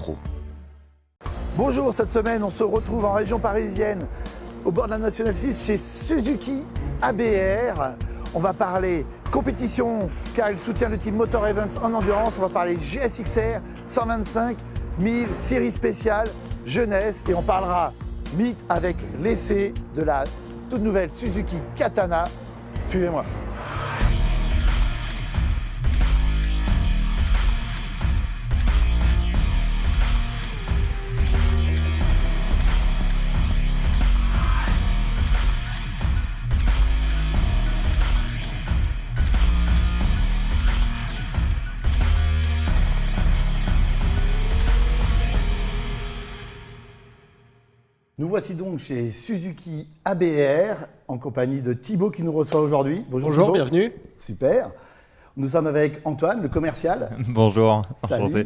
Pro. Bonjour, cette semaine, on se retrouve en région parisienne, au bord de la Nationale 6, chez Suzuki ABR. On va parler compétition, car il soutient le team Motor Events en endurance. On va parler GSXR 125 1000, série spéciale, jeunesse. Et on parlera mythe avec l'essai de la toute nouvelle Suzuki Katana. Suivez-moi. Nous voici donc chez Suzuki ABR en compagnie de Thibaut qui nous reçoit aujourd'hui. Bonjour, Thibaut. bienvenue. Super. Nous sommes avec Antoine, le commercial. Bonjour, Salut. enchanté.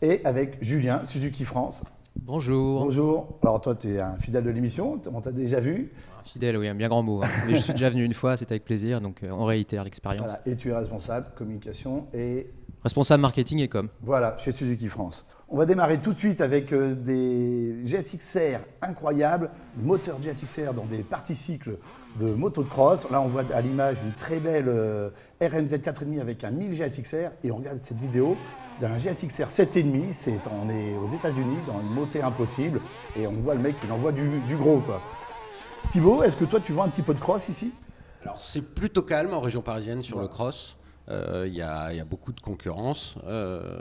Et avec Julien, Suzuki France. Bonjour. Bonjour. Alors toi, tu es un fidèle de l'émission, on t'a déjà vu. Fidèle, oui, un bien grand mot. Hein. Mais je suis déjà venu une fois, c'est avec plaisir, donc on réitère l'expérience. Voilà. Et tu es responsable communication et Responsable marketing et com. voilà, chez Suzuki France. On va démarrer tout de suite avec des GSXR incroyables, moteur GSXR dans des parties-cycles de motocross. Là, on voit à l'image une très belle RMZ 4,5 avec un 1000 GSXR et on regarde cette vidéo d'un GSXR 7,5. On est aux États-Unis dans une montée impossible et on voit le mec, il envoie du gros, quoi. Thibaut, est-ce que toi, tu vois un petit peu de cross ici? Alors c'est plutôt calme en région parisienne sur le cross. Il y a beaucoup de concurrence.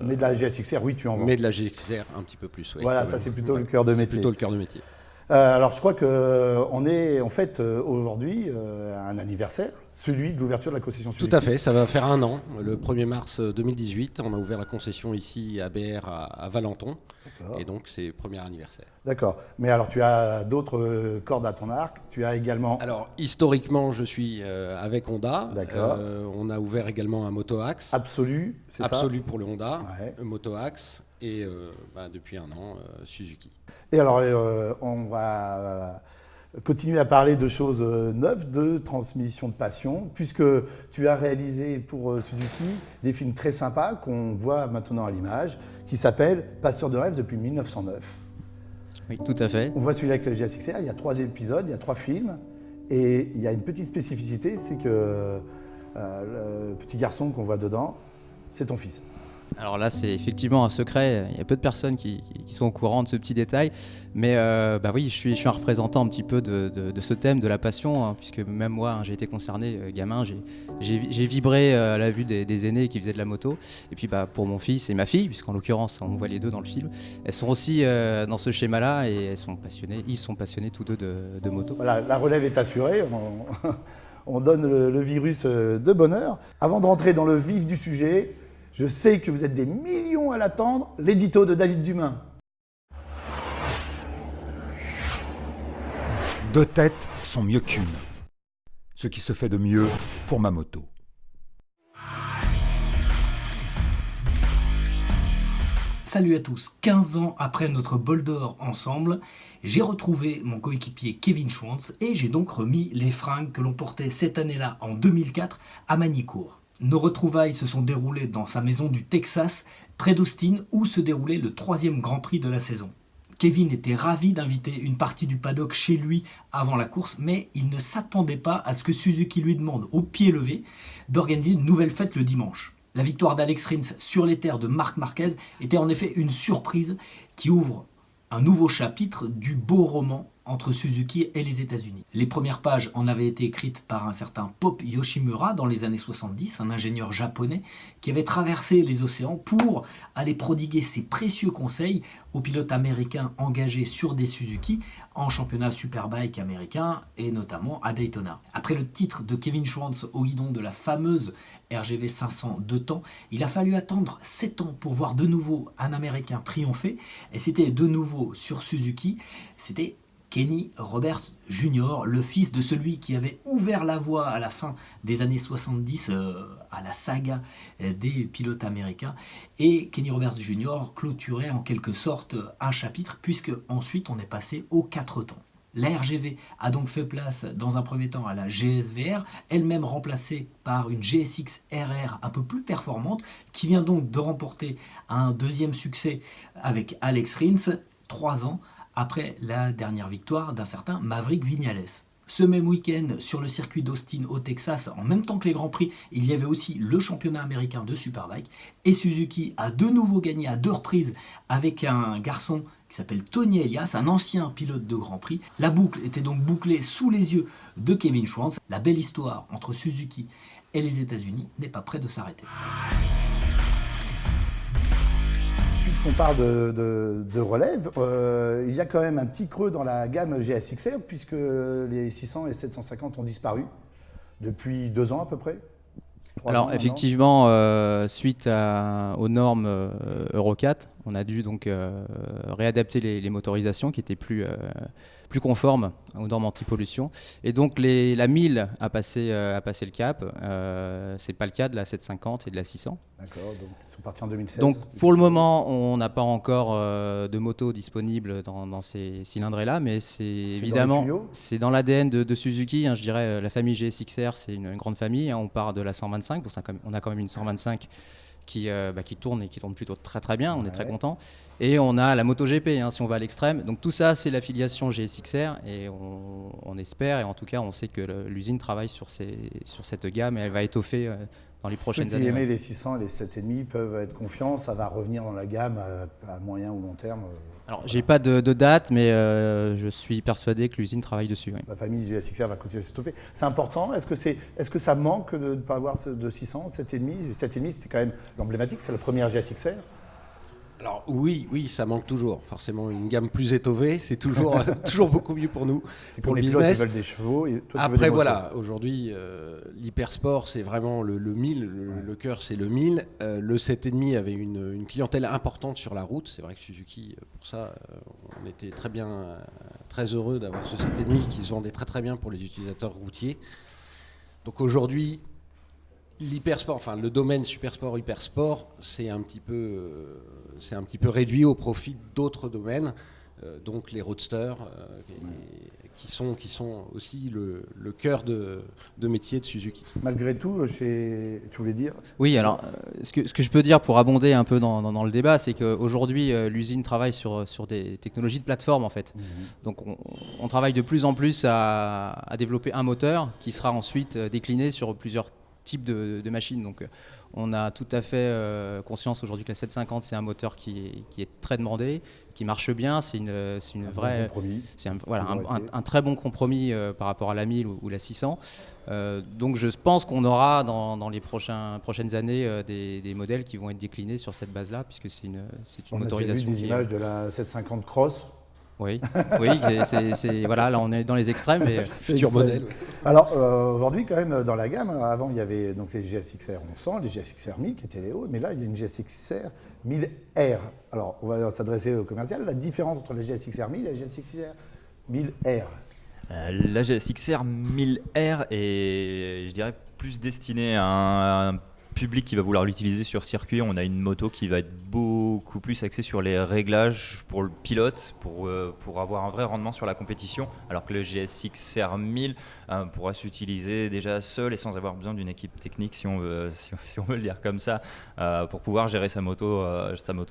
Mais de la GSXR, oui, tu en vois. Mais de la GXR un petit peu plus. Oui, Voilà, quand ça même. c'est plutôt le cœur de C'est métier. plutôt le cœur de métier. Alors je crois qu'on est en fait aujourd'hui à un anniversaire, celui de l'ouverture de la concession Suzuki. Tout à fait, ça va faire un an. Le 1er mars 2018, on a ouvert la concession ici à BR à Valenton. D'accord. Et donc c'est premier anniversaire. D'accord. Mais alors tu as d'autres cordes à ton arc. Tu as également. Alors historiquement, je suis avec Honda. D'accord. On a ouvert également un Moto-Axe. Absolu, c'est ça? Absolu pour le Honda, Ouais. Moto-Axe et depuis un an Suzuki. Et alors on va continuer à parler de choses neuves, de transmission de passion, puisque tu as réalisé pour Suzuki des films très sympas qu'on voit maintenant à l'image, qui s'appellent Passeurs de rêve depuis 1909. Oui, tout à fait. On voit celui-là avec le GSXR, il y a 3 épisodes, il y a 3 films, et il y a une petite spécificité, c'est que le petit garçon qu'on voit dedans, c'est ton fils. Alors là, c'est effectivement un secret. Il y a peu de personnes qui sont au courant de ce petit détail. Mais oui, je suis un représentant un petit peu de ce thème, de la passion, hein, puisque même moi, hein, j'ai été concerné, gamin. J'ai vibré à la vue des aînés qui faisaient de la moto. Et puis pour mon fils et ma fille, puisqu'en l'occurrence, on voit les deux dans le film, elles sont aussi dans ce schéma-là et ils sont passionnés tous deux de moto. Voilà, la relève est assurée, on donne le virus de bonheur. Avant de rentrer dans le vif du sujet, je sais que vous êtes des millions à l'attendre, l'édito de David Dumain. Deux têtes sont mieux qu'une. Ce qui se fait de mieux pour ma moto. Salut à tous, 15 ans après notre bol d'or ensemble, j'ai retrouvé mon coéquipier Kevin Schwantz et j'ai donc remis les fringues que l'on portait cette année-là en 2004 à Magny-Cours. Nos retrouvailles se sont déroulées dans sa maison du Texas, près d'Austin, où se déroulait le 3e Grand Prix de la saison. Kevin était ravi d'inviter une partie du paddock chez lui avant la course, mais il ne s'attendait pas à ce que Suzuki lui demande, au pied levé, d'organiser une nouvelle fête le dimanche. La victoire d'Alex Rins sur les terres de Marc Marquez était en effet une surprise qui ouvre un nouveau chapitre du beau roman entre Suzuki et les États-Unis. Les premières pages en avaient été écrites par un certain Pop Yoshimura dans les années 70, un ingénieur japonais qui avait traversé les océans pour aller prodiguer ses précieux conseils aux pilotes américains engagés sur des Suzuki en championnat Superbike américain et notamment à Daytona. Après le titre de Kevin Schwantz au guidon de la fameuse RGV 500 2 temps, il a fallu attendre 7 ans pour voir de nouveau un Américain triompher, et c'était de nouveau sur Suzuki, c'était Kenny Roberts Jr., le fils de celui qui avait ouvert la voie à la fin des années 70 à la saga des pilotes américains. Et Kenny Roberts Jr. clôturait en quelque sorte un chapitre, puisque ensuite on est passé aux 4 temps. La RGV a donc fait place dans un premier temps à la GSVR, elle-même remplacée par une GSX RR un peu plus performante, qui vient donc de remporter un deuxième succès avec Alex Rins, 3 ans après la dernière victoire d'un certain Maverick Viñales. Ce même week-end, sur le circuit d'Austin au Texas, en même temps que les Grands Prix, il y avait aussi le championnat américain de Superbike. Et Suzuki a de nouveau gagné à 2 reprises avec un garçon qui s'appelle Tony Elias, un ancien pilote de Grand Prix. La boucle était donc bouclée sous les yeux de Kevin Schwantz. La belle histoire entre Suzuki et les États-Unis n'est pas près de s'arrêter. Puisqu'on parle de relève, il y a quand même un petit creux dans la gamme GSXR, puisque les 600 et 750 ont disparu depuis 2 ans à peu près. 3 ans, Alors 1 an. effectivement, suite aux normes Euro 4, on a dû donc réadapter les motorisations qui étaient plus conformes aux normes anti-pollution. Et donc la 1000 a passé le cap. C'est pas le cas de la 750 et de la 600. D'accord, donc ils sont partis en 2016. Donc pour le moment, on n'a pas encore de moto disponible dans ces cylindrées-là, mais c'est évidemment dans les tuyaux c'est dans l'ADN de Suzuki. Je dirais la famille GSXR, c'est une grande famille. On part de la 125, donc on a quand même une 125 qui tourne et qui tourne plutôt très très bien. On est très content. Et on a la MotoGP, si on va à l'extrême. Donc tout ça, c'est l'affiliation GSXR et on espère, et en tout cas, on sait que l'usine travaille sur cette gamme et elle va étoffer dans les prochaines Ceux qui années. aimaient les 600 et les 7,5 peuvent être confiants, ça va revenir dans la gamme à moyen ou long terme. Alors, j'ai pas de date, mais je suis persuadé que l'usine travaille dessus. Oui. La famille GSXR va continuer à s'étoffer. C'est important. Est-ce que ça manque de ne pas avoir de 600, 7,5 7,5, c'était quand même l'emblématique, c'est la première GSXR. Alors oui, ça manque toujours. Forcément, une gamme plus étoffée, c'est toujours, toujours beaucoup mieux pour nous. C'est pour comme le les pilotes qui business. veulent des chevaux. Et toi, tu veux Après des motos. voilà, aujourd'hui, l'hypersport, c'est vraiment le 1000, le cœur c'est le 1000. Le 7,5 avait une clientèle importante sur la route. C'est vrai que Suzuki, pour ça, on était très heureux d'avoir ce 7,5 qui se vendait très très bien pour les utilisateurs routiers. Donc aujourd'hui, l'hypersport, enfin le domaine supersport, hypersport, c'est un petit peu réduit au profit d'autres domaines, donc les roadsters, qui sont aussi le cœur de métier de Suzuki. Malgré tout, tu voulais dire. Oui, alors ce que je peux dire pour abonder un peu dans le débat, c'est qu'aujourd'hui, l'usine travaille sur des technologies de plateforme en fait. Donc on travaille de plus en plus à développer un moteur qui sera ensuite décliné sur plusieurs type de machine. Donc on a tout à fait conscience aujourd'hui que la 750 c'est un moteur qui est très demandé, qui marche bien, c'est une vraie compromis. C'est un très bon compromis par rapport à la 1000 ou la 600. Donc je pense qu'on aura dans les prochaines années des modèles qui vont être déclinés sur cette base-là, puisque c'est une motorisation. On a déjà vu des images de la 750 Cross. Oui, voilà, là on est dans les extrêmes. Mais Futur modèle. Alors aujourd'hui, quand même, dans la gamme, avant il y avait donc les GSXR 1100, les GSXR 1000 qui étaient les hauts, mais là il y a une GSXR 1000R. Alors on va s'adresser au commercial. La différence entre les GSXR 1000 et les GSXR 1000R. La GSXR 1000R est, je dirais, plus destinée à un public qui va vouloir l'utiliser sur circuit. On a une moto qui va être beaucoup plus axée sur les réglages pour le pilote, pour avoir un vrai rendement sur la compétition, alors que le GSXR 1000 pourra s'utiliser déjà seul et sans avoir besoin d'une équipe technique, si on veut le dire comme ça, pour pouvoir gérer sa moto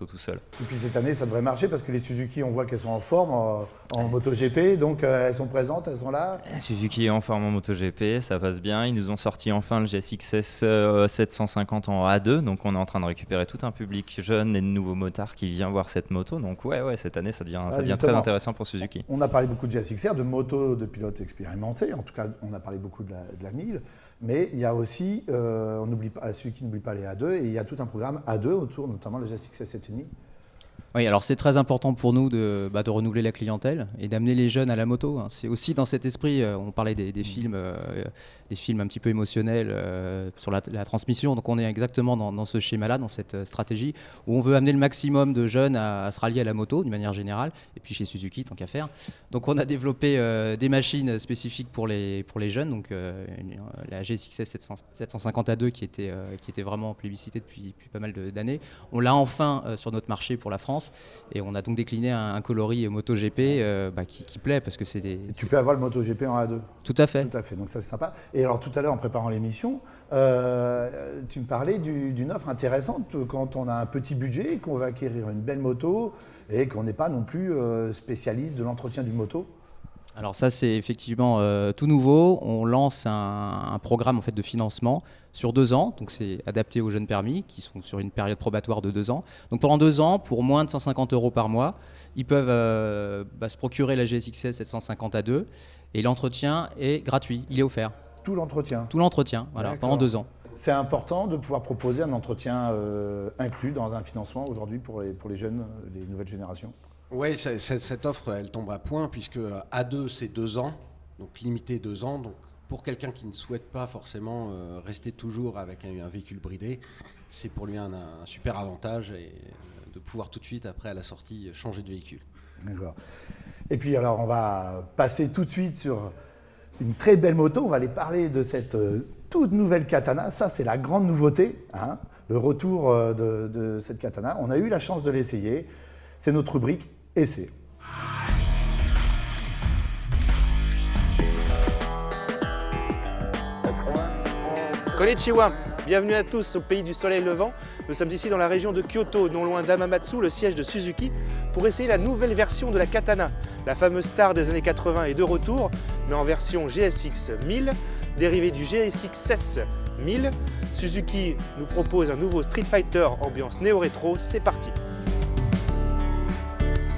tout seul. Et puis cette année, ça devrait marcher parce que les Suzuki, on voit qu'elles sont en forme en MotoGP, donc elles sont présentes, elles sont là. Suzuki est en forme en MotoGP, ça passe bien. Ils nous ont sorti enfin le GSX-S 750 en A2, donc on est en train de récupérer tout un public jeune et de nouveaux motards qui vient voir cette moto. Donc ouais, cette année, ça devient très intéressant pour Suzuki. On a parlé beaucoup de GSXR, de motos de pilotes expérimentés, en tout cas on a parlé beaucoup de la 1000, mais il y a aussi, Suzuki n'oublie pas les A2, et il y a tout un programme A2 autour, notamment le GSX-S 7,5. Oui, alors c'est très important pour nous de renouveler la clientèle et d'amener les jeunes à la moto. C'est aussi dans cet esprit, on parlait des films un petit peu émotionnels sur la transmission. Donc on est exactement dans ce schéma-là, dans cette stratégie où on veut amener le maximum de jeunes à se rallier à la moto d'une manière générale, et puis chez Suzuki, tant qu'à faire. Donc on a développé des machines spécifiques pour les jeunes, donc la GSX-S 750A2 qui était vraiment plébiscitée depuis pas mal d'années. On l'a enfin sur notre marché pour la France. performance. Et on a donc décliné un coloris MotoGP qui plaît parce que c'est des. Et tu peux avoir le MotoGP en A2. Tout à fait. Tout à fait, donc ça c'est sympa. Et alors tout à l'heure en préparant l'émission, tu me parlais d'une offre intéressante quand on a un petit budget et qu'on va acquérir une belle moto et qu'on n'est pas non plus spécialiste de l'entretien d'une moto. Alors ça c'est effectivement tout nouveau. On lance un programme en fait de financement sur 2 ans. Donc c'est adapté aux jeunes permis qui sont sur une période probatoire de 2 ans. Donc pendant 2 ans, pour moins de 150 € par mois, ils peuvent se procurer la GSX-16 750 A2 et l'entretien est gratuit, il est offert. Tout l'entretien. Tout l'entretien, voilà, D'accord. pendant 2 ans. C'est important de pouvoir proposer un entretien inclus dans un financement aujourd'hui pour les jeunes, les nouvelles générations. Oui, cette offre, elle tombe à point, puisque A2, c'est 2 ans, donc limité 2 ans. Donc pour quelqu'un qui ne souhaite pas forcément rester toujours avec un véhicule bridé, c'est pour lui un super avantage et de pouvoir tout de suite, après à la sortie, changer de véhicule. D'accord. Et puis alors, on va passer tout de suite sur une très belle moto. On va aller parler de cette toute nouvelle Katana. Ça, c'est la grande nouveauté, hein, le retour de cette Katana. On a eu la chance de l'essayer. C'est notre rubrique Essai. Konnichiwa, bienvenue à tous au pays du soleil levant. Nous sommes ici dans la région de Kyoto, non loin d'Hamamatsu, le siège de Suzuki, pour essayer la nouvelle version de la Katana. La fameuse star des années 80 est de retour, mais en version GSX 1000, dérivée du GSX-S 1000. Suzuki nous propose un nouveau Street Fighter ambiance néo-rétro, c'est parti.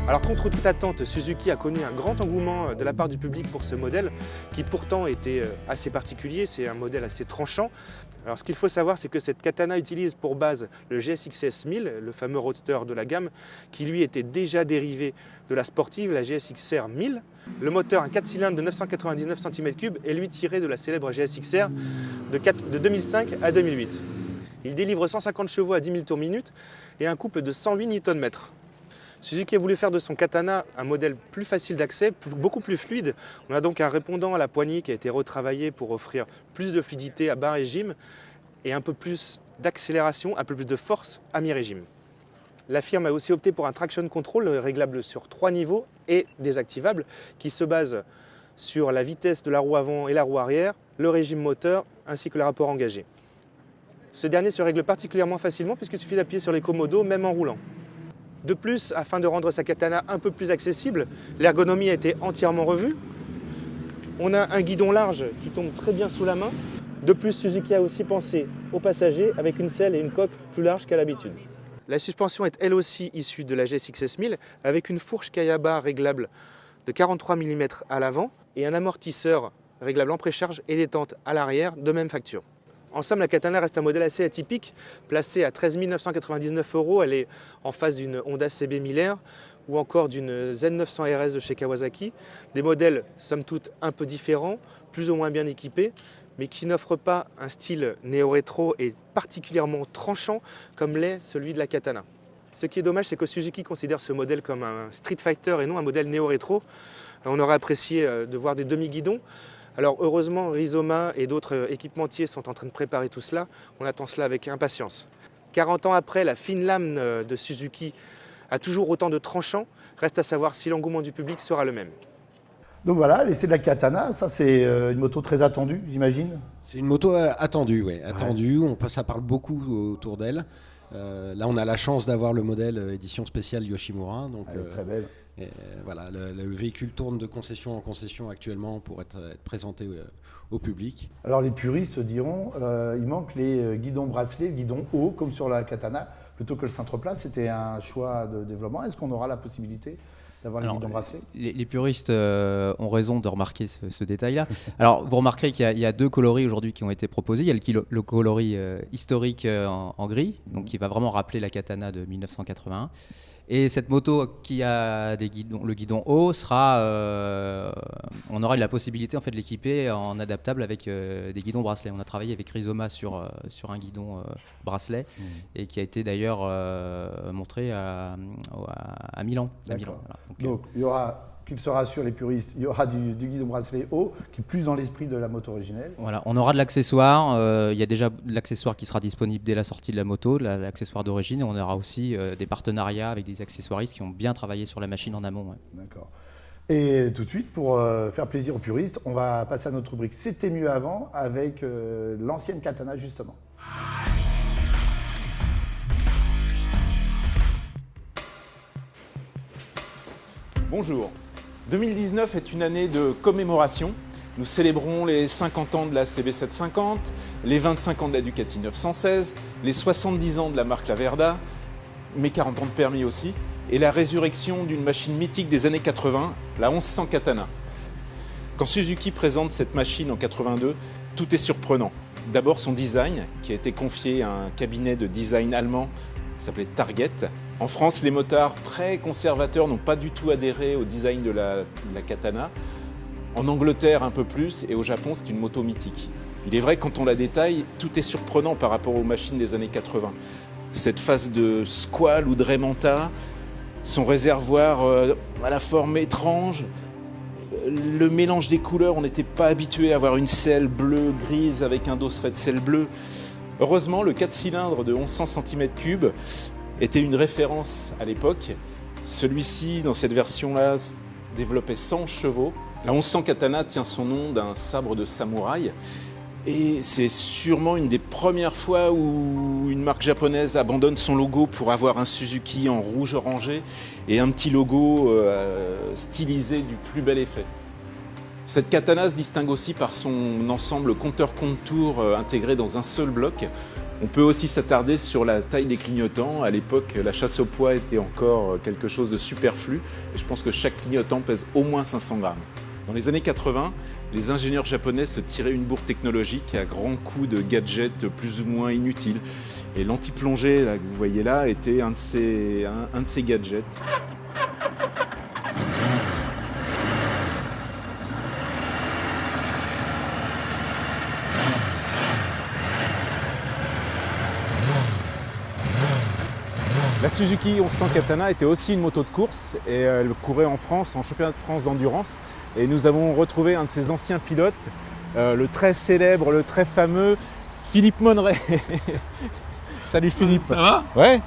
Alors contre toute attente, Suzuki a connu un grand engouement de la part du public pour ce modèle qui pourtant était assez particulier, c'est un modèle assez tranchant. Alors ce qu'il faut savoir, c'est que cette Katana utilise pour base le GSX-S 1000, le fameux roadster de la gamme, qui lui était déjà dérivé de la sportive, la GSX-R 1000. Le moteur, un 4 cylindres de 999 cm3, est lui tiré de la célèbre GSX-R de 2005 à 2008. Il délivre 150 chevaux à 10 000 tours minute et un couple de 108 Nm. Suzuki a voulu faire de son Katana un modèle plus facile d'accès, beaucoup plus fluide. On a donc un répondant à la poignée qui a été retravaillé pour offrir plus de fluidité à bas régime et un peu plus d'accélération, un peu plus de force à mi-régime. La firme a aussi opté pour un traction control réglable sur 3 niveaux et désactivable qui se base sur la vitesse de la roue avant et la roue arrière, le régime moteur ainsi que le rapport engagé. Ce dernier se règle particulièrement facilement puisqu'il suffit d'appuyer sur les commodos même en roulant. De plus, afin de rendre sa Katana un peu plus accessible, l'ergonomie a été entièrement revue. On a un guidon large qui tombe très bien sous la main. De plus, Suzuki a aussi pensé aux passagers avec une selle et une coque plus larges qu'à l'habitude. La suspension est elle aussi issue de la GSX-S 1000 avec une fourche Kayaba réglable de 43 mm à l'avant et un amortisseur réglable en précharge et détente à l'arrière de même facture. En somme, la Katana reste un modèle assez atypique, placé à 13 999 €. Elle est en face d'une Honda CB 1000R ou encore d'une Z900 RS de chez Kawasaki. Des modèles, somme toute, un peu différents, plus ou moins bien équipés, mais qui n'offrent pas un style néo-rétro et particulièrement tranchant comme l'est celui de la Katana. Ce qui est dommage, c'est que Suzuki considère ce modèle comme un Street Fighter et non un modèle néo-rétro. On aurait apprécié de voir des demi-guidons. Alors heureusement, Rizoma et d'autres équipementiers sont en train de préparer tout cela. On attend cela avec impatience. 40 ans après, la fine lame de Suzuki a toujours autant de tranchants. Reste à savoir si l'engouement du public sera le même. Donc voilà, l'essai de la Katana, ça c'est une moto très attendue, j'imagine. C'est une moto attendue, oui. Attendue, ça parle beaucoup autour d'elle. Là, on a la chance d'avoir le modèle édition spéciale Yoshimura. Donc, Elle est très belle. Et voilà, le véhicule tourne de concession en concession actuellement pour être présenté au public. Alors les puristes diront, il manque les guidons bracelets, le guidon haut comme sur la Katana, plutôt que le cintre-plat. C'était un choix de développement. Est-ce qu'on aura la possibilité d'avoir les guidons bracelets? Les puristes ont raison de remarquer ce détail-là. Alors, vous remarquerez qu'il y a 2 coloris aujourd'hui qui ont été proposés. Il y a le coloris historique en gris, donc qui va vraiment rappeler la Katana de 1981. Et cette moto qui a le guidon haut on aura la possibilité en fait de l'équiper en adaptable avec des guidons bracelets. On a travaillé avec Rizoma sur un guidon bracelet et qui a été d'ailleurs montré à Milan. D'accord. Donc il y aura qu'il se rassure les puristes, il y aura du guidon bracelet haut, qui est plus dans l'esprit de la moto originelle. Voilà, on aura de l'accessoire. Il y a déjà de l'accessoire qui sera disponible dès la sortie de la moto, l'accessoire d'origine. Et on aura aussi des partenariats avec des accessoiristes qui ont bien travaillé sur la machine en amont. Ouais. D'accord. Et tout de suite, pour faire plaisir aux puristes, on va passer à notre rubrique C'était mieux avant avec l'ancienne katana justement. Bonjour. 2019 est une année de commémoration. Nous célébrons les 50 ans de la CB750, les 25 ans de la Ducati 916, les 70 ans de la marque Laverda, mes 40 ans de permis aussi, et la résurrection d'une machine mythique des années 80, la 1100 Katana. Quand Suzuki présente cette machine en 82, tout est surprenant. D'abord son design, qui a été confié à un cabinet de design allemand qui s'appelait Target. En France, les motards très conservateurs n'ont pas du tout adhéré au design de la Katana. En Angleterre, un peu plus, et au Japon, c'est une moto mythique. Il est vrai, quand on la détaille, tout est surprenant par rapport aux machines des années 80. Cette face de squale ou de Raymanta, son réservoir à la forme étrange, le mélange des couleurs, on n'était pas habitué à avoir une selle bleue, grise avec un dosseret de selle bleue. Heureusement, le 4 cylindres de 1100 cm3 était une référence à l'époque. Celui-ci, dans cette version-là, développait 100 chevaux. La 1100 Katana tient son nom d'un sabre de samouraï. Et c'est sûrement une des premières fois où une marque japonaise abandonne son logo pour avoir un Suzuki en rouge orangé et un petit logo stylisé du plus bel effet. Cette katana se distingue aussi par son ensemble compteur-contour intégré dans un seul bloc. On peut aussi s'attarder sur la taille des clignotants. À l'époque, la chasse au poids était encore quelque chose de superflu et je pense que chaque clignotant pèse au moins 500 grammes. Dans les années 80, les ingénieurs japonais se tiraient une bourre technologique à grands coups de gadgets plus ou moins inutiles. Et l'anti-plongée que vous voyez là était un de ces gadgets. La Suzuki 1100 Katana était aussi une moto de course et elle courait en France, en championnat de France d'endurance. Et nous avons retrouvé un de ses anciens pilotes, le très célèbre, le très fameux Philippe Monneret. Salut Philippe. Ça va? Ouais.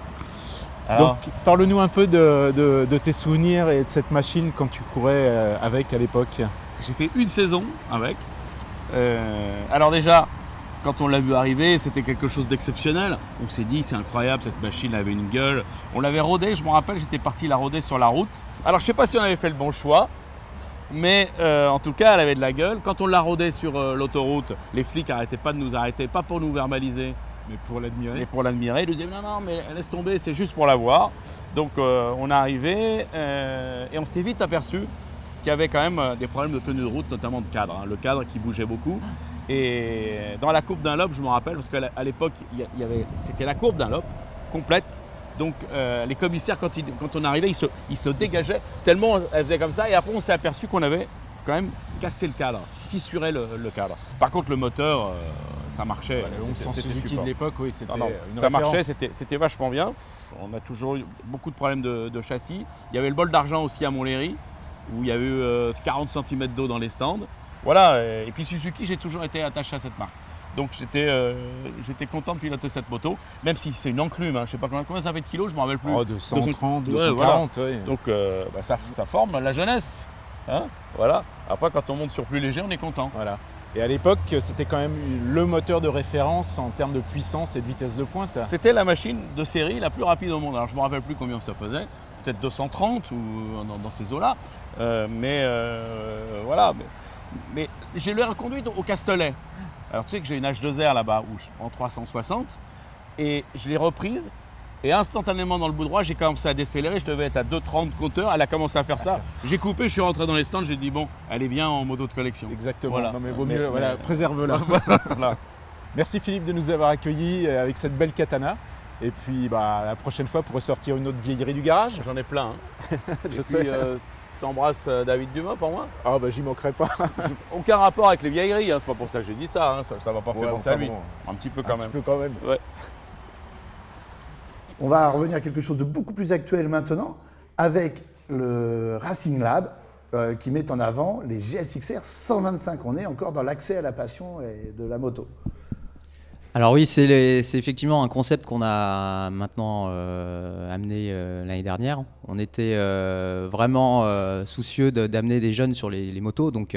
Alors, donc parle-nous un peu de tes souvenirs et de cette machine quand tu courais avec à l'époque. j'ai fait une saison avec. Alors déjà, quand on l'a vu arriver, c'était quelque chose d'exceptionnel. On s'est dit, c'est incroyable, cette machine avait une gueule. On l'avait rodée, je me rappelle, j'étais parti la roder sur la route. Alors je ne sais pas si on avait fait le bon choix, mais en tout cas, elle avait de la gueule. Quand on l'a rodée sur l'autoroute, les flics n'arrêtaient pas de nous arrêter, pas pour nous verbaliser, Mais pour l'admirer. et pour l'admirer. Ils nous disaient, non, mais laisse tomber, c'est juste pour la voir. Donc on est arrivé et on s'est vite aperçu qu'il y avait quand même des problèmes de tenue de route, notamment de cadre. Hein. Le cadre qui bougeait beaucoup. Et dans la courbe Dunlop, je me rappelle, parce qu'à l'époque, c'était la courbe Dunlop complète. Donc les commissaires, quand on arrivait, ils se dégageaient tellement elle faisait comme ça. Et après, on s'est aperçu qu'on avait quand même cassé le cadre, fissuré le cadre. Par contre, le moteur, ça marchait. Le 1100 c'était Suzuki super. de l'époque, oui, c'était Non, une ça marchait, référence. c'était vachement bien. On a toujours eu beaucoup de problèmes de châssis. Il y avait le bol d'argent aussi à Montlhéry, où il y a eu 40 cm d'eau dans les stands. Voilà, et puis Suzuki, j'ai toujours été attaché à cette marque. Donc j'étais content de piloter cette moto, même si c'est une enclume. Hein. Je ne sais pas combien ça fait de kilos, je ne me rappelle plus. Oh, 230, Ouais, 240, voilà. oui. Donc ça forme la jeunesse. Hein, voilà. Après, quand on monte sur plus léger, on est content. Voilà. Et à l'époque, c'était quand même le moteur de référence en termes de puissance et de vitesse de pointe. C'était la machine de série la plus rapide au monde. Alors je ne me rappelle plus combien ça faisait, peut-être 230 ou dans ces eaux-là. Voilà. Mais j'ai l'ai reconduite au Castellet. Alors tu sais que j'ai une H2R là-bas où je prends 360 et je l'ai reprise et instantanément dans le bout droit j'ai commencé à décélérer, je devais être à 2,30 compteur, elle a commencé à faire ça. J'ai coupé, je suis rentré dans les stands, j'ai dit bon, elle est bien en moto de collection. Exactement, Voilà. non mais vaut mieux, voilà, préserve-la. Voilà. Merci Philippe de nous avoir accueillis avec cette belle katana. Et puis la prochaine fois pour ressortir une autre vieillerie du garage. J'en ai plein. Hein. Je Et sais. puis, t'embrasses David Dumas pour moi. Ah bah j'y manquerai pas. Aucun rapport avec les vieilleries, hein. C'est pas pour ça que j'ai dit ça, hein. Ça va pas faire penser à lui. bon, Un petit peu quand un même. petit peu quand même. Ouais. On va revenir à quelque chose de beaucoup plus actuel maintenant avec le Racing Lab qui met en avant les GSXR 125. On est encore dans l'accès à la passion et de la moto. Alors oui, c'est effectivement un concept qu'on a maintenant amené l'année dernière. On était vraiment soucieux d'amener des jeunes sur les motos, donc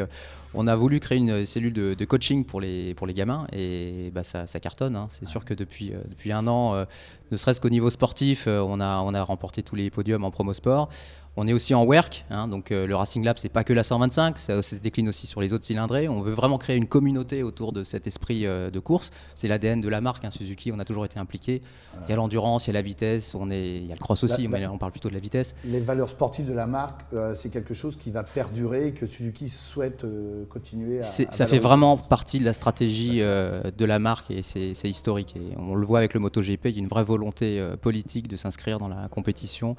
on a voulu créer une cellule de coaching pour les gamins et ça cartonne. Hein. C'est sûr que depuis un an, ne serait-ce qu'au niveau sportif, on a remporté tous les podiums en promo sport. On est aussi en WERC, hein, donc le Racing Lab, c'est pas que la 125, ça se décline aussi sur les autres cylindrés. On veut vraiment créer une communauté autour de cet esprit de course. C'est l'ADN de la marque, hein, Suzuki, on a toujours été impliqué. Il y a l'endurance, il y a la vitesse, il y a le cross aussi, mais on parle plutôt de la vitesse. Les valeurs sportives de la marque, c'est quelque chose qui va perdurer et que Suzuki souhaite continuer à ça valoriser. fait vraiment partie de la stratégie de la marque et c'est historique. Et on le voit avec le MotoGP, il y a une vraie volonté politique de s'inscrire dans la compétition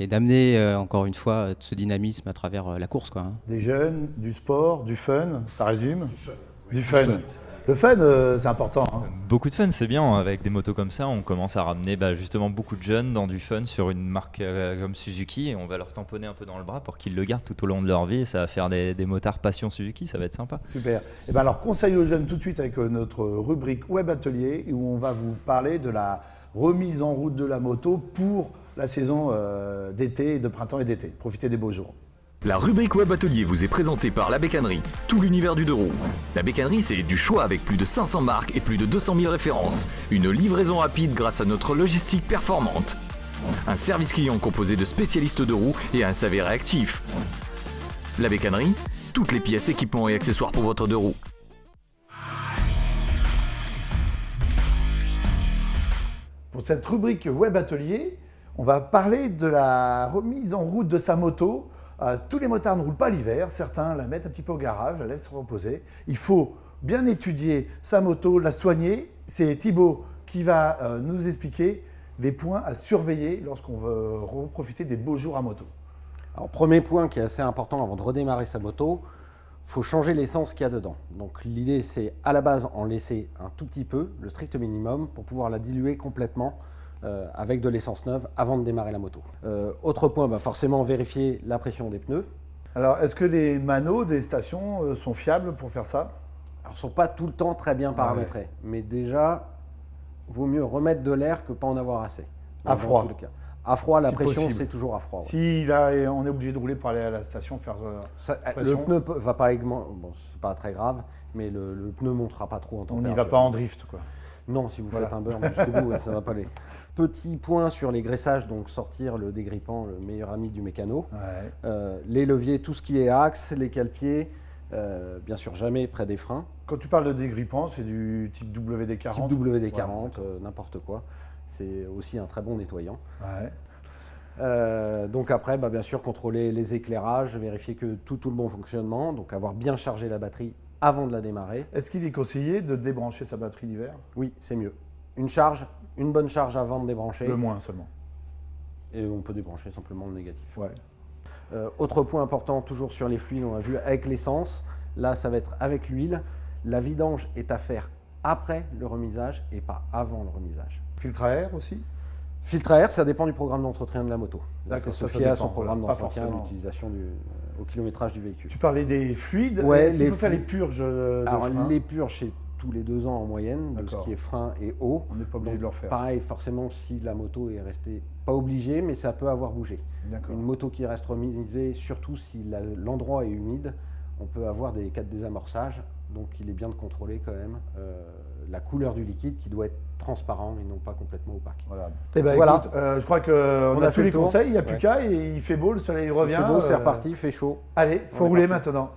et d'amener encore une fois ce dynamisme à travers la course, quoi, hein. Des jeunes, du sport, du fun, ça résume. Du fun. Le fun, c'est important. Hein. Beaucoup de fun, c'est bien. Avec des motos comme ça, on commence à ramener justement beaucoup de jeunes dans du fun sur une marque comme Suzuki et on va leur tamponner un peu dans le bras pour qu'ils le gardent tout au long de leur vie et ça va faire des motards passion Suzuki, ça va être sympa. Super. Et alors, conseil aux jeunes tout de suite avec notre rubrique Web Atelier où on va vous parler de la remise en route de la moto pour la saison d'été, de printemps et d'été. Profitez des beaux jours. La rubrique Web Atelier vous est présentée par La Bécannerie, tout l'univers du deux roues. La Bécannerie, c'est du choix avec plus de 500 marques et plus de 200 000 références. Une livraison rapide grâce à notre logistique performante. Un service client composé de spécialistes de roues et un SAV réactif. La Bécannerie, toutes les pièces, équipements et accessoires pour votre deux roues. Pour cette rubrique Web Atelier, on va parler de la remise en route de sa moto. Tous les motards ne roulent pas l'hiver, certains la mettent un petit peu au garage, la laissent reposer. Il faut bien étudier sa moto, la soigner. C'est Thibaut qui va nous expliquer les points à surveiller lorsqu'on veut profiter des beaux jours à moto. Alors, premier point qui est assez important avant de redémarrer sa moto, il faut changer l'essence qu'il y a dedans. Donc l'idée, c'est à la base en laisser un tout petit peu, le strict minimum, pour pouvoir la diluer complètement avec de l'essence neuve avant de démarrer la moto. Autre point, forcément vérifier la pression des pneus. Alors, est-ce que les manos des stations sont fiables pour faire ça? Alors, ils ne sont pas tout le temps très bien paramétrés, mais déjà, vaut mieux remettre de l'air que pas en avoir assez. À froid. À froid, la Si pression, possible. c'est toujours à froid. Ouais. Si là, on est obligé de rouler pour aller à la station faire Le pression, pneu va pas augmenter, bon, c'est pas très grave, mais le pneu montera pas trop en on température. n'y va pas en drift, quoi. Non, si vous Voilà. faites un burn jusqu'au bout, ça va pas aller. Petit point sur les graissages, donc sortir le dégrippant, le meilleur ami du mécano. Ouais. Les leviers, tout ce qui est axe, les cale-pieds, bien sûr jamais près des freins. Quand tu parles de dégrippant, c'est du type WD-40. Type WD-40, Ouais. n'importe quoi. C'est aussi un très bon nettoyant. Ouais. Donc après, bien sûr, contrôler les éclairages, vérifier que tout le bon fonctionnement, donc avoir bien chargé la batterie avant de la démarrer. Est-ce qu'il est conseillé de débrancher sa batterie l'hiver? Oui, c'est mieux. Une bonne charge avant de débrancher. Le moins seulement. Et on peut débrancher simplement le négatif. Ouais. Autre point important, toujours sur les fluides, on a vu avec l'essence. Là, ça va être avec l'huile. La vidange est à faire après le remisage et pas avant le remisage. Filtre à air aussi? Filtre à air, ça dépend du programme d'entretien de la moto. Là, D'accord, c'est ça se fier à dépend, son programme voilà. Pas d'entretien, forcément. l'utilisation au kilométrage du véhicule. Tu parlais des fluides. Ouais, Est-ce qu'il les faut faire les fluides. purges de Alors, frein? les purges, c'est tous les 2 ans en moyenne, de ce D'accord. qui est frein et eau. On n'est pas obligé Donc, de le refaire. Pareil, forcément, si la moto est restée pas obligée, mais ça peut avoir bougé. D'accord. Une moto qui reste remisée, surtout si l'endroit est humide, on peut avoir des cas de désamorçage. Donc il est bien de contrôler quand même la couleur du liquide qui doit être transparent et non pas complètement opaque. Voilà. Eh ben, Voilà. écoute, je crois qu'on a a tous fait les le tour. conseils, il n'y a plus Ouais. qu'à et il fait beau, le soleil revient. C'est beau, c'est reparti, il fait chaud. Allez, il faut On est rouler parti. maintenant.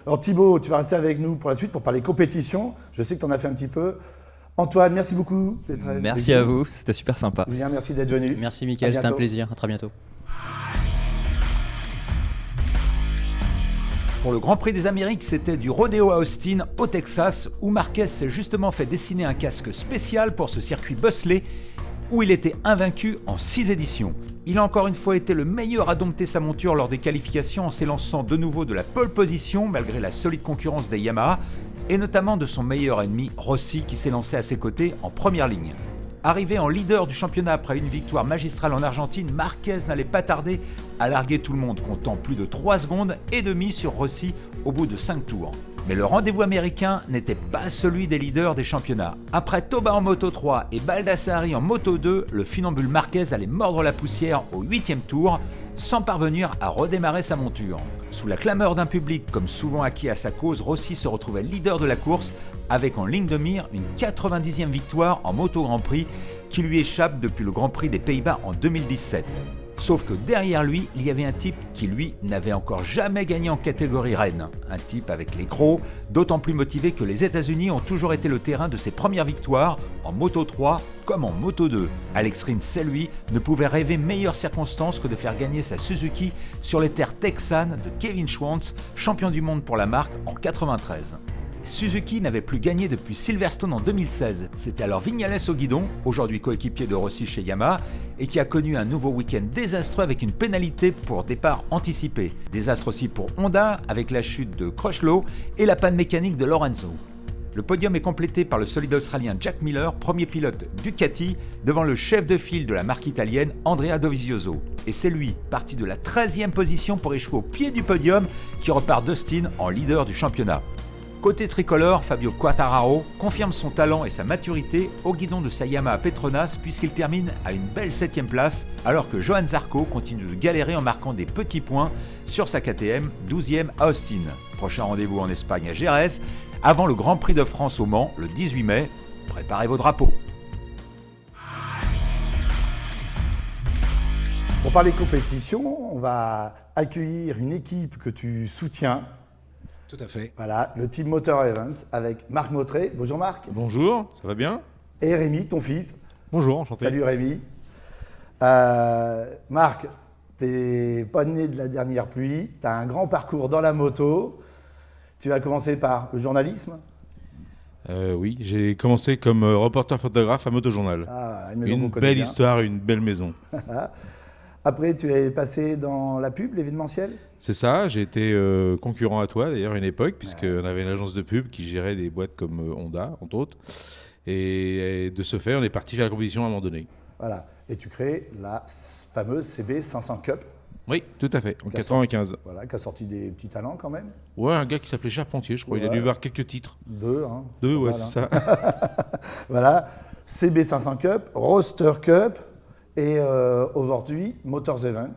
Alors Thibaut, tu vas rester avec nous pour la suite pour parler compétition. Je sais que tu en as fait un petit peu. Antoine, merci beaucoup d'être avec nous. Merci à vous, c'était super sympa. Julien, merci d'être venu. Merci Mickaël, c'était un bientôt. plaisir, à très bientôt. Pour le Grand Prix des Amériques, c'était du rodéo à Austin, au Texas, où Marquez s'est justement fait dessiner un casque spécial pour ce circuit bosselé, où il était invaincu en 6 éditions. Il a encore une fois été le meilleur à dompter sa monture lors des qualifications en s'élançant de nouveau de la pole position malgré la solide concurrence des Yamaha, et notamment de son meilleur ennemi Rossi qui s'est lancé à ses côtés en première ligne. Arrivé en leader du championnat après une victoire magistrale en Argentine, Marquez n'allait pas tarder à larguer tout le monde, comptant plus de 3 secondes et demie sur Rossi au bout de 5 tours. Mais le rendez-vous américain n'était pas celui des leaders des championnats. Après Toba en Moto 3 et Baldassari en Moto 2, le funambule Marquez allait mordre la poussière au 8e tour, sans parvenir à redémarrer sa monture. Sous la clameur d'un public comme souvent acquis à sa cause, Rossi se retrouvait leader de la course, avec en ligne de mire une 90e victoire en Moto Grand Prix qui lui échappe depuis le Grand Prix des Pays-Bas en 2017. Sauf que derrière lui, il y avait un type qui, lui, n'avait encore jamais gagné en catégorie reine. Un type avec les crocs, d'autant plus motivé que les États-Unis ont toujours été le terrain de ses premières victoires, en Moto 3 comme en Moto 2. Alex Rins, c'est lui, ne pouvait rêver meilleure circonstance que de faire gagner sa Suzuki sur les terres texanes de Kevin Schwantz, champion du monde pour la marque en 93. Suzuki n'avait plus gagné depuis Silverstone en 2016. C'était alors Viñales au guidon, aujourd'hui coéquipier de Rossi chez Yamaha, et qui a connu un nouveau week-end désastreux avec une pénalité pour départ anticipé. Désastre aussi pour Honda avec la chute de Crutchlow et la panne mécanique de Lorenzo. Le podium est complété par le solide australien Jack Miller, premier pilote Ducati, devant le chef de file de la marque italienne Andrea Dovizioso. Et c'est lui, parti de la 13e position pour échouer au pied du podium, qui repart d'Austin en leader du championnat. Côté tricolore, Fabio Quartararo confirme son talent et sa maturité au guidon de sa Yamaha Petronas puisqu'il termine à une belle 7e place alors que Johan Zarco continue de galérer en marquant des petits points sur sa KTM, 12e à Austin. Prochain rendez-vous en Espagne à Jerez, avant le Grand Prix de France au Mans le 18 mai. Préparez vos drapeaux. Pour parler compétition, on va accueillir une équipe que tu soutiens. Tout à fait. Voilà, le Team Motor Events avec Marc Mautré. Bonjour Marc. Bonjour, ça va bien? Et Rémi, ton fils. Bonjour, enchanté. Salut Rémi. Marc, t'es pas né de la dernière pluie, tu as un grand parcours dans la moto. Tu vas commencer par le journalisme. Oui, j'ai commencé comme reporter photographe à Motojournal. Ah, une belle histoire, une belle maison. Après, tu es passé dans la pub, l'événementiel. C'est ça, j'ai été concurrent à toi d'ailleurs à une époque, puisqu'on avait une agence de pub qui gérait des boîtes comme Honda, entre autres. Et de ce fait, on est parti faire la compétition à un moment donné. Voilà, et tu crées la fameuse CB 500 Cup. Oui, tout à fait, en 95. Voilà, qui a sorti des petits talents quand même. Ouais, un gars qui s'appelait Charpentier, je crois. Ouais. Il a dû voir quelques titres. Deux, hein. Deux, ouais, c'est ça. Voilà, CB 500 Cup, Roadster Cup et aujourd'hui Motors Event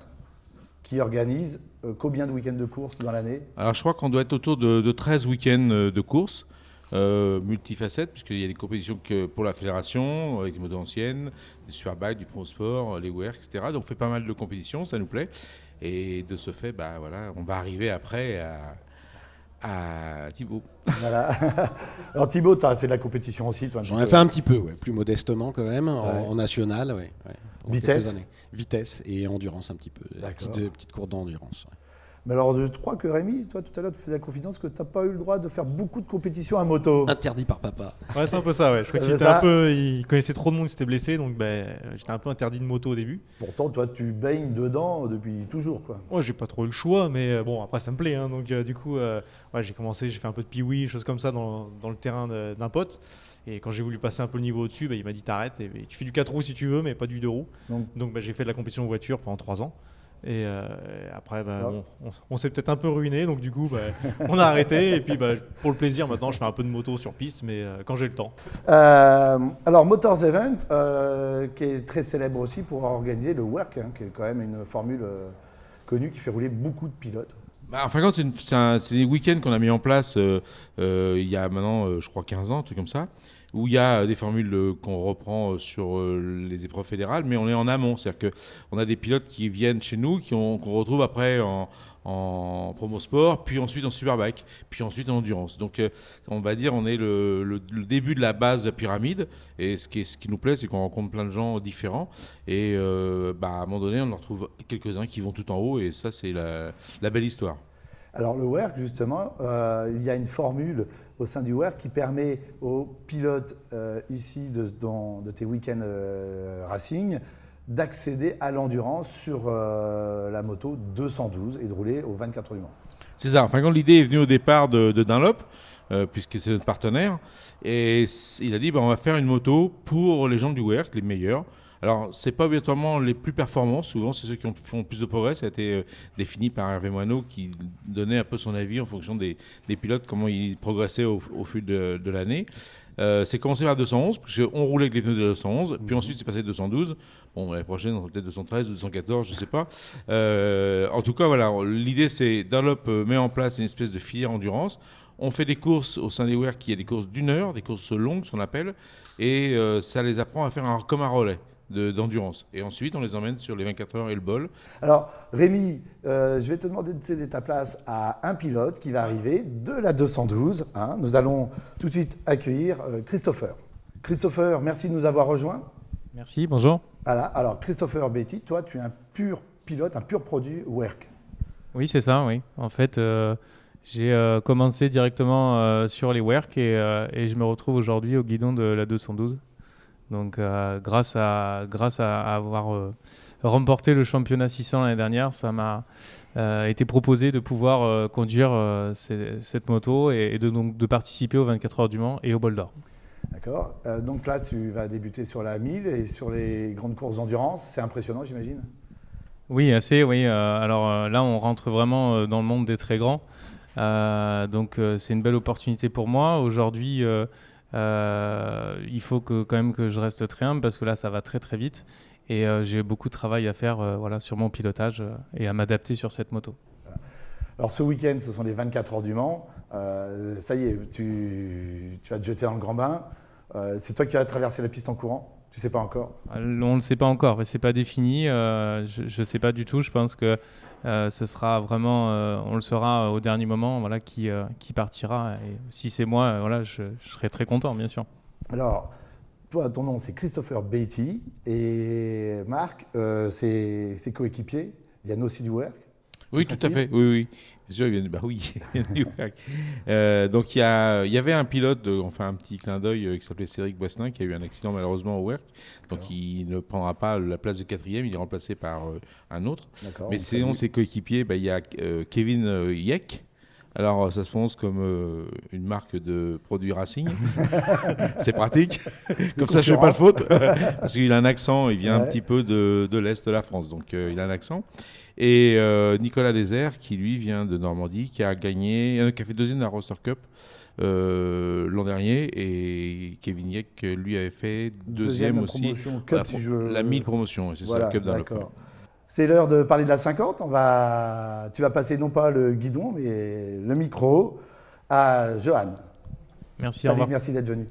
qui organise combien de week-ends de course dans l'année? Alors je crois qu'on doit être autour de 13 week-ends de course. Multifacettes, puisqu'il y a des compétitions pour la fédération, avec des motos anciennes, des Superbike, du Pro Sport, les WER, etc. Donc on fait pas mal de compétitions, ça nous plaît. Et de ce fait, bah, voilà, on va arriver après à Thibaut. Voilà. Alors Thibaut, tu as fait de la compétition aussi, toi? J'en ai fait un petit peu, ouais, plus modestement quand même, en national. Ouais, vitesse? Vitesse et endurance un petit peu, petite course d'endurance. Ouais. Mais alors, je crois que Rémi, toi, tout à l'heure, tu faisais la confidence que tu n'as pas eu le droit de faire beaucoup de compétitions à moto. Interdit par papa. Ouais, c'est un peu ça, ouais. Je crois qu'il était il connaissait trop de monde qui s'était blessé, donc j'étais un peu interdit de moto au début. Pourtant, toi, tu baignes dedans depuis toujours, quoi. Ouais, j'ai pas trop eu le choix, mais bon, après, ça me plaît, hein, donc du coup, j'ai fait un peu de pee-wee, choses comme ça dans le terrain d'un pote. Et quand j'ai voulu passer un peu le niveau au-dessus, il m'a dit t'arrêtes, et tu fais du 4 roues si tu veux, mais pas du 2 roues. Donc j'ai fait de la compétition voiture pendant 3 ans. Et après, on s'est peut-être un peu ruiné, donc du coup, on a arrêté. Et puis, pour le plaisir, maintenant, je fais un peu de moto sur piste, mais quand j'ai le temps. Alors, Motors Event, qui est très célèbre aussi pour organiser le WERC, hein, qui est quand même une formule connue qui fait rouler beaucoup de pilotes. En fin de compte, c'est des week-ends qu'on a mis en place il y a maintenant, je crois, 15 ans, un truc comme ça, où il y a des formules qu'on reprend sur les épreuves fédérales, mais on est en amont. C'est-à-dire qu'on a des pilotes qui viennent chez nous, qu'on retrouve après en promo sport, puis ensuite en superbike, puis ensuite en endurance. Donc on va dire on est le début de la base de la pyramide, et ce qui nous plaît, c'est qu'on rencontre plein de gens différents, et à un moment donné, on en retrouve quelques-uns qui vont tout en haut, et ça, c'est la belle histoire. Alors le WERC, justement, il y a une formule au sein du WERC qui permet aux pilotes ici de tes week-ends racing d'accéder à l'endurance sur la moto 212 et de rouler aux 24 heures du Mans. C'est ça. Enfin, quand l'idée est venue au départ de Dunlop, puisque c'est notre partenaire. Et il a dit, on va faire une moto pour les gens du WERC, les meilleurs. Alors, ce n'est pas obligatoirement les plus performants, souvent c'est ceux qui font plus de progrès. Ça a été défini par Hervé Moineau qui donnait un peu son avis en fonction des pilotes, comment ils progressaient au fil de l'année. C'est commencé par 211, parce qu'on roulait avec les pneus de 211, puis ensuite c'est passé 212. Bon, l'année prochaine, on sera peut-être 213 ou 214, je ne sais pas. En tout cas, voilà, l'idée c'est Dunlop met en place une espèce de filière endurance. On fait des courses au sein des WERC, qui est des courses d'1 heure, des courses longues, ce qu'on appelle, et ça les apprend à faire comme un relais d'endurance. Et ensuite, on les emmène sur les 24 heures et le bol. Alors, Rémi, je vais te demander de céder ta place à un pilote qui va arriver de la 212. Hein. Nous allons tout de suite accueillir Christopher. Christopher, merci de nous avoir rejoints. Merci, bonjour. Voilà. Alors, Christopher Beatty, toi, tu es un pur pilote, un pur produit WERC. Oui, c'est ça, oui. En fait, j'ai commencé directement sur les WERC et je me retrouve aujourd'hui au guidon de la 212. Donc, grâce à avoir remporté le championnat 600 l'année dernière, ça m'a été proposé de pouvoir conduire cette moto et de participer aux 24 heures du Mans et au Bol d'Or. D'accord. Donc là, tu vas débuter sur la 1000 et sur les grandes courses d'endurance. C'est impressionnant, j'imagine? Oui, assez, oui. Alors là, on rentre vraiment dans le monde des très grands. Donc, c'est une belle opportunité pour moi. Aujourd'hui, il faut quand même que je reste très humble parce que là, ça va très très vite. Et j'ai beaucoup de travail à faire sur mon pilotage et à m'adapter sur cette moto. Alors ce week-end, ce sont les 24 heures du Mans. Ça y est, tu vas te jeter dans le grand bain. C'est toi qui vas traverser la piste en courant? Tu ne sais pas encore? On ne le sait pas encore, ce n'est pas défini. Je ne sais pas du tout. Je pense que ce sera vraiment, on le saura au dernier moment, voilà, qui partira. Et si c'est moi, voilà, je serai très content, bien sûr. Alors, toi, ton nom, c'est Christopher Beatty. Et Marc, c'est coéquipier. Il y en a aussi du WERC. Oui, tout à fait. Oui. Bien sûr, il y a du WERC. Donc, il y avait un pilote, enfin un petit clin d'œil, qui s'appelait Cédric Boisselin, qui a eu un accident malheureusement au WERC. Donc, il ne prendra pas la place de 4e, il est remplacé par un autre. Mais sinon, ses coéquipiers, il y a Kevin Yek. Alors, ça se prononce comme une marque de produits Racing. C'est pratique. Comme ça, je ne fais pas de faute. Parce qu'il a un accent, il vient un petit peu de l'Est de la France. Donc, il a un accent. Et Nicolas Désert, qui lui vient de Normandie, qui a fait deuxième de la Roster Cup l'an dernier. Et Kevin Yek, lui, avait fait deuxième aussi. Cup, la 1000 promotion, c'est voilà, ça, Cup Dunlop. C'est l'heure de parler de la 50. Tu vas passer non pas le guidon, mais le micro à Johan. Merci, Salut, merci d'être venu.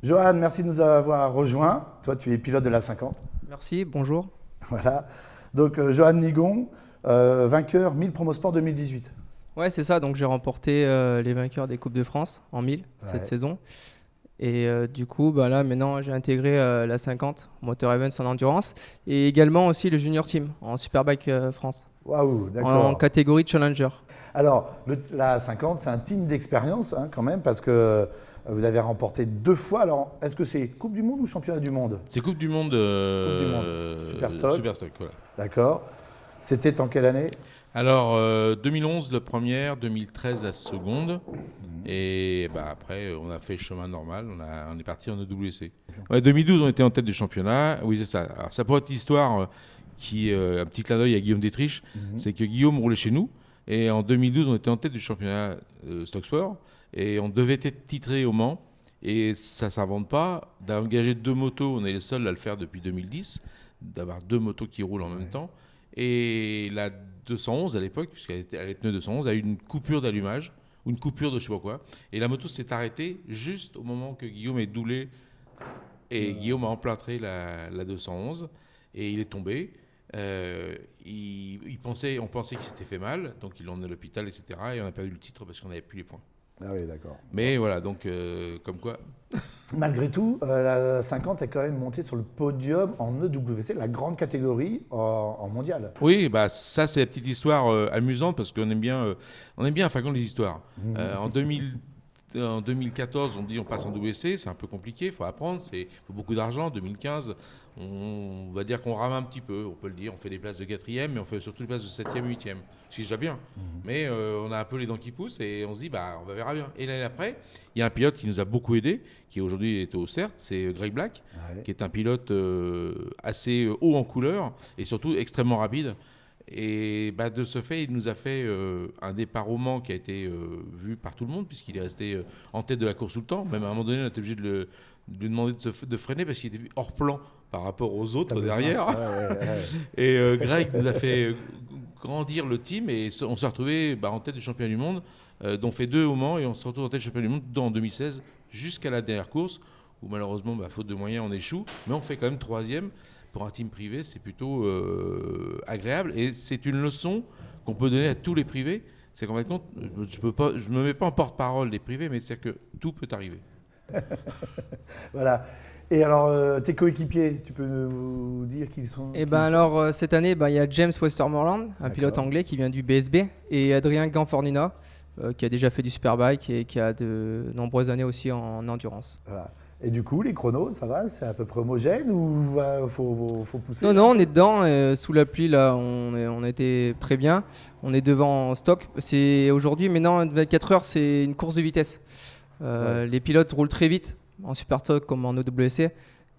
Johan, merci de nous avoir rejoints. Toi, tu es pilote de la 50. Merci, bonjour. Voilà. Donc, Johan Nigon, vainqueur 1000 Promosport 2018. Ouais, c'est ça. Donc, j'ai remporté les vainqueurs des Coupes de France en 1000 cette saison. Et du coup, là, maintenant, j'ai intégré la 50, Motor Events en endurance, et également aussi le Junior Team en Superbike France. Waouh, d'accord. En catégorie Challenger. Alors, la 50, c'est un team d'expérience quand même, parce que vous avez remporté 2 fois. Alors, est-ce que c'est Coupe du Monde ou Championnat du Monde? C'est Coupe du Monde. Superstock, voilà. D'accord. C'était en quelle année? Alors, 2011 la première, 2013 la seconde. Et après, on a fait le chemin normal. On est parti en EWC. Ouais, 2012, on était en tête du championnat. Oui, c'est ça. Alors, ça pourrait être l'histoire un petit clin d'œil à Guillaume Détriche. C'est que Guillaume roulait chez nous. Et en 2012, on était en tête du championnat Stock Sport. Et on devait être titré au Mans. Et ça ne s'invente pas. D'engager 2 motos, on est les seuls à le faire depuis 2010. D'avoir 2 motos qui roulent en même temps. Et la 211 à l'époque, puisqu'elle était pneu 211, a eu une coupure d'allumage, ou une coupure de je sais pas quoi. Et la moto s'est arrêtée juste au moment que Guillaume est doulé. Et Guillaume a emplâtré la 211. Et il est tombé. On pensait qu'il s'était fait mal. Donc il l'a emmené à l'hôpital, etc. Et on a perdu le titre parce qu'on n'avait plus les points. Ah oui, d'accord. Mais voilà, donc comme quoi. Malgré tout, la 50 est quand même montée sur le podium en EWC, la grande catégorie en mondial. Oui, ça c'est la petite histoire amusante parce qu'on aime bien, enfin les histoires. En en 2014, on dit on passe en WC, c'est un peu compliqué, il faut apprendre, il faut beaucoup d'argent. 2015, on va dire qu'on rame un petit peu, on peut le dire, on fait des places de 4e, mais on fait surtout des places de 7e, 8e, ce qui est déjà bien. Mais on a un peu les dents qui poussent et on se dit, on verra bien. Et l'année après, il y a un pilote qui nous a beaucoup aidé, qui aujourd'hui est au CERT, c'est Greg Black, qui est un pilote assez haut en couleur et surtout extrêmement rapide. Et de ce fait, il nous a fait un départ au Mans qui a été vu par tout le monde, puisqu'il est resté en tête de la course tout le temps. Même à un moment donné, on a été obligé de lui demander de freiner parce qu'il était hors plan par rapport aux autres derrière. Et Greg nous a fait grandir le team et on s'est retrouvé en tête du championnat du monde, dont on fait 2 au Mans, et on se retrouve en tête du championnat du monde en 2016 jusqu'à la dernière course où malheureusement, faute de moyens, on échoue, mais on fait quand même 3e. Pour un team privé, c'est plutôt agréable et c'est une leçon qu'on peut donner à tous les privés. C'est qu'en fin de compte, je me mets pas en porte-parole des privés, mais c'est que tout peut arriver. Voilà. Et alors, tes coéquipiers, tu peux nous dire qui sont? Cette année, il y a James Westmoreland, un pilote anglais qui vient du BSB, et Adrien Ganfornina, qui a déjà fait du Superbike et qui a de nombreuses années aussi en endurance. Voilà. Et du coup, les chronos, ça va? C'est à peu près homogène ou faut pousser? Non, on est dedans. Sous la pluie, là, on était très bien. On est devant en stock. C'est aujourd'hui, maintenant, 24 heures, c'est une course de vitesse. Les pilotes roulent très vite, en super stock comme en OWC.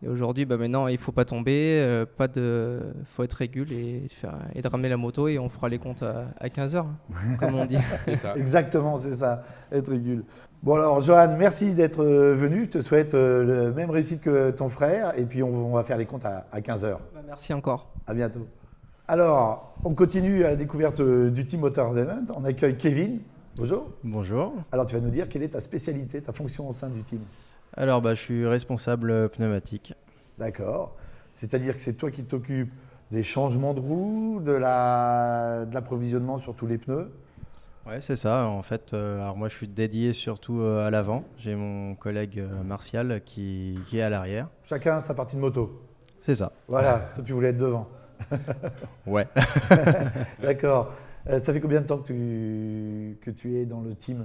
Et aujourd'hui, maintenant, il ne faut pas tomber, faut être régule et de ramener la moto, et on fera les comptes à 15 heures, comme on dit. C'est ça. Exactement, c'est ça, être régule. Bon alors, Johan, merci d'être venu. Je te souhaite la même réussite que ton frère. Et puis, on va faire les comptes à 15 heures. Merci encore. À bientôt. Alors, on continue à la découverte du Team Motors Event. On accueille Kevin. Bonjour. Bonjour. Alors, tu vas nous dire quelle est ta spécialité, ta fonction au sein du team? Alors, je suis responsable pneumatique. D'accord. C'est-à-dire que c'est toi qui t'occupes des changements de roues, de l'approvisionnement sur tous les pneus? Ouais, c'est ça. En fait, alors moi, je suis dédié surtout à l'avant. J'ai mon collègue Martial qui est à l'arrière. Chacun sa partie de moto? C'est ça. Voilà. Toi, tu voulais être devant? Ouais. D'accord. Ça fait combien de temps que tu es dans le team?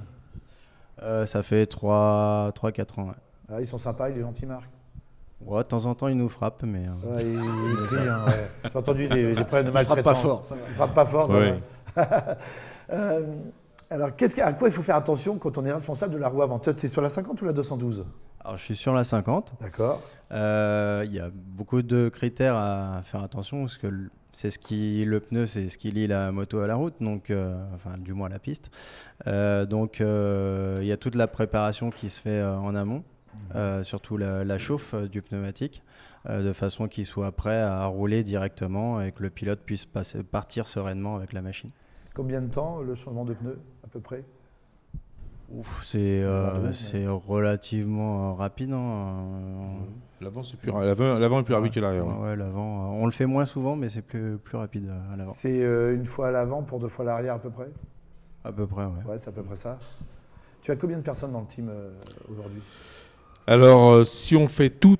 Ça fait 3-4 ans. Ouais. Ah, ils sont sympas, il est gentil, Marc? Ouais, de temps en temps, il nous frappe, mais... Ouais, il crie, hein, ouais. J'ai entendu des problèmes de maltraitance. Il frappe pas fort, ça va. Alors, à quoi il faut faire attention quand on est responsable de la roue avant? C'est sur la 50 ou la 212? Alors, je suis sur la 50. D'accord. Il y a beaucoup de critères à faire attention, parce que le pneu, c'est ce qui lie la moto à la route, donc, du moins à la piste. Il y a toute la préparation qui se fait en amont, surtout la chauffe du pneumatique, de façon qu'il soit prêt à rouler directement et que le pilote puisse partir sereinement avec la machine. Combien de temps le changement de pneu, à peu près? C'est relativement rapide. L'avant est plus rapide que l'arrière. Ouais, l'avant, on le fait moins souvent, mais c'est plus rapide à l'avant. C'est une fois à l'avant pour 2 fois à l'arrière à peu près? À peu près, ouais. Ouais, c'est à peu près ça. Tu as combien de personnes dans le team aujourd'hui? Alors, si on fait tout,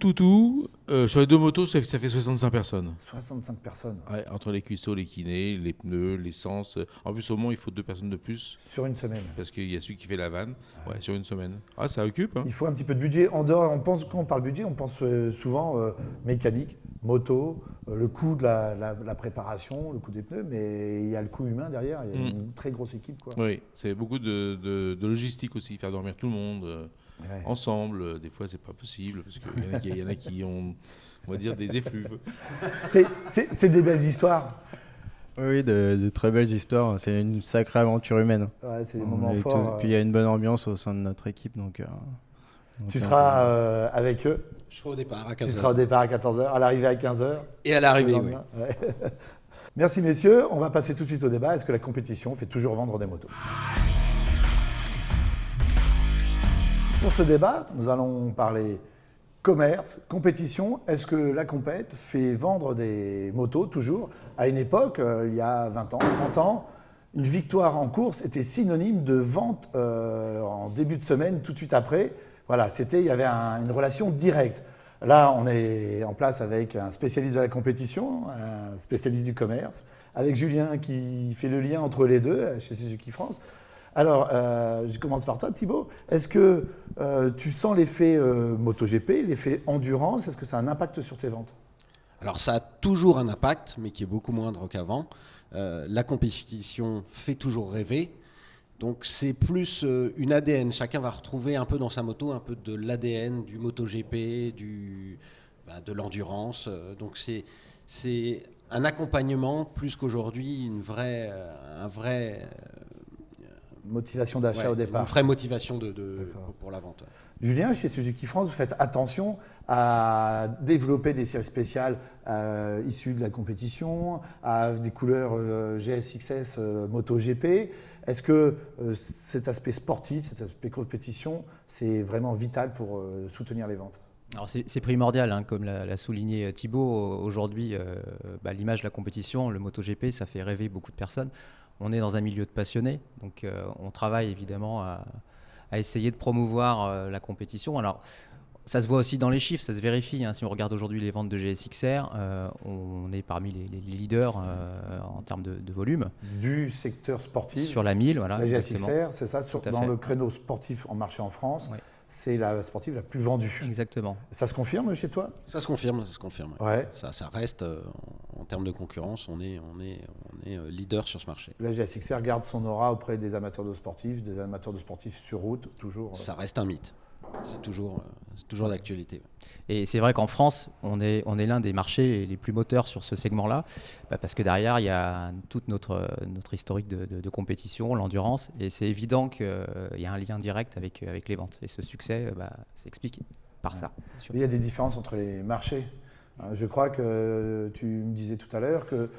sur les 2 motos, ça fait 65 personnes. 65 personnes. Ouais, entre les cuisseaux, les kinés, les pneus, l'essence. En plus, au Mans, il faut 2 personnes de plus. Sur une semaine? Parce qu'il y a celui qui fait la vanne. Ouais, sur une semaine. Ah, ça occupe. Hein. Il faut un petit peu de budget. En dehors, quand on parle budget, on pense souvent mécanique, moto, le coût de la préparation, le coût des pneus, mais il y a le coût humain derrière. Il y a une très grosse équipe, quoi. Oui, c'est beaucoup de logistique aussi, faire dormir tout le monde. Ensemble, des fois c'est pas possible parce qu'il y en a qui ont, on va dire, des effluves. C'est des belles histoires. Oui, de très belles histoires. C'est une sacrée aventure humaine. Ouais, c'est des moments forts. Puis il y a une bonne ambiance au sein de notre équipe. Donc tu seras avec eux? Je serai au départ à 15h. Tu seras au départ à 14h, à l'arrivée à 15h. Et à l'arrivée, oui. Ouais. Merci messieurs. On va passer tout de suite au débat. Est-ce que la compétition fait toujours vendre des motos? Pour ce débat, nous allons parler commerce, compétition. Est-ce que la compète fait vendre des motos toujours? À une époque, il y a 20 ans, 30 ans, une victoire en course était synonyme de vente en début de semaine, tout de suite après. Voilà, il y avait une relation directe. Là, on est en place avec un spécialiste de la compétition, un spécialiste du commerce, avec Julien qui fait le lien entre les deux chez Suzuki France. Alors, je commence par toi, Thibaut. Est-ce que tu sens l'effet MotoGP, l'effet endurance? Est-ce que ça a un impact sur tes ventes? Alors ça a toujours un impact, mais qui est beaucoup moindre qu'avant. La compétition fait toujours rêver. Donc c'est plus une ADN. Chacun va retrouver un peu dans sa moto un peu de l'ADN du MotoGP, de l'endurance. Donc c'est un accompagnement plus qu'aujourd'hui un vrai motivation d'achat au départ. Une vraie motivation pour la vente. Julien, chez Suzuki France, vous faites attention à développer des séries spéciales issues de la compétition, à des couleurs GSXS MotoGP. Est-ce que cet aspect sportif, cet aspect compétition, c'est vraiment vital pour soutenir les ventes? Alors c'est primordial, hein, comme l'a souligné Thibaut. Aujourd'hui, l'image de la compétition, le MotoGP, ça fait rêver beaucoup de personnes. On est dans un milieu de passionnés, donc on travaille évidemment à essayer de promouvoir la compétition. Alors, ça se voit aussi dans les chiffres, ça se vérifie. Hein. Si on regarde aujourd'hui les ventes de GSXR, on est parmi les leaders en termes de volume. Du secteur sportif. Sur la 1000, voilà. La GSXR, c'est ça, dans le créneau sportif en marché en France. Ouais. C'est la sportive la plus vendue. Exactement. Ça se confirme chez toi? Ça se confirme. Ouais. Ça reste, en termes de concurrence, on est leader sur ce marché. La GSXR garde son aura auprès des amateurs de sportifs sur route, toujours. Ça reste un mythe. C'est toujours d'actualité. Et c'est vrai qu'en France, on est l'un des marchés les plus moteurs sur ce segment-là, parce que derrière, il y a toute notre historique de compétition, l'endurance, et c'est évident qu'il y a un lien direct avec les ventes. Et ce succès s'explique par ça. Il y a des différences entre les marchés. Je crois que tu me disais tout à l'heure que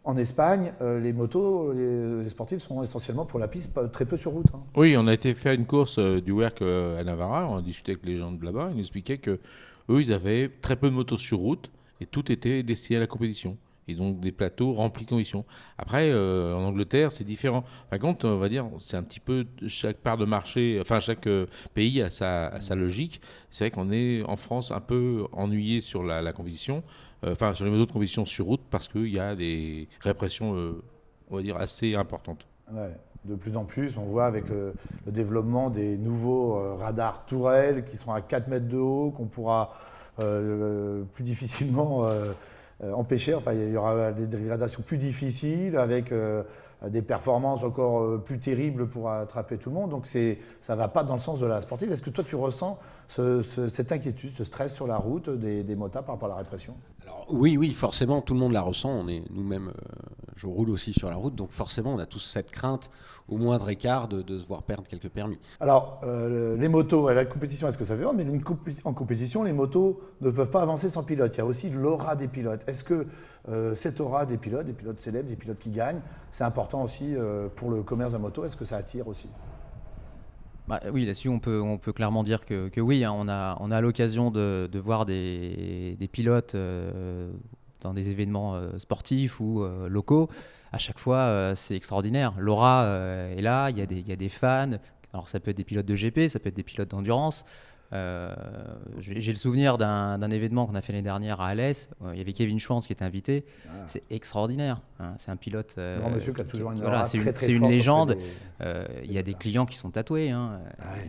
en Espagne, les motos, les sportifs sont essentiellement pour la piste, très peu sur route. Hein. Oui, on a été faire une course du WERC à Navarra, on a discuté avec les gens de là-bas, ils nous expliquaient qu'eux, ils avaient très peu de motos sur route et tout était destiné à la compétition. Ils ont des plateaux remplis de conditions. Après, en Angleterre, c'est différent. Par contre, on va dire, c'est un petit peu chaque part de marché, enfin chaque pays a sa logique. C'est vrai qu'on est en France un peu ennuyé sur la compétition, sur les motos de compétition sur route parce qu'il y a des répressions, on va dire, assez importantes. Ouais. De plus en plus, on voit avec le développement des nouveaux radars tourelles qui sont à 4 mètres de haut, qu'on pourra plus difficilement empêcher. Enfin, il y aura des dégradations plus difficiles avec des performances encore plus terribles pour attraper tout le monde. Donc ça ne va pas dans le sens de la sportive. Est-ce que toi, tu ressens cette inquiétude, ce stress sur la route des motards par rapport à la répression? Alors, oui, forcément, tout le monde la ressent. On est nous-mêmes, je roule aussi sur la route, donc forcément, on a tous cette crainte au moindre écart de se voir perdre quelques permis. Alors, les motos, la compétition, est-ce que ça fait voir? Mais en compétition, les motos ne peuvent pas avancer sans pilote. Il y a aussi l'aura des pilotes. Est-ce que cette aura des pilotes célèbres, des pilotes qui gagnent, c'est important aussi pour le commerce de la moto? Est-ce que ça attire aussi? Oui, là-dessus, on peut clairement dire que oui, hein, on a l'occasion de voir des pilotes dans des événements sportifs ou locaux. À chaque fois, c'est extraordinaire. L'aura est là, il y a des fans. Alors, ça peut être des pilotes de GP, ça peut être des pilotes d'endurance. J'ai le souvenir d'un événement qu'on a fait l'année dernière à Alès. Il y avait Kevin Schwantz qui était invité. C'est extraordinaire. Hein. C'est un pilote. Grand monsieur qui a toujours une voilà, c'est une légende. Il y a des clients qui sont tatoués. Hein.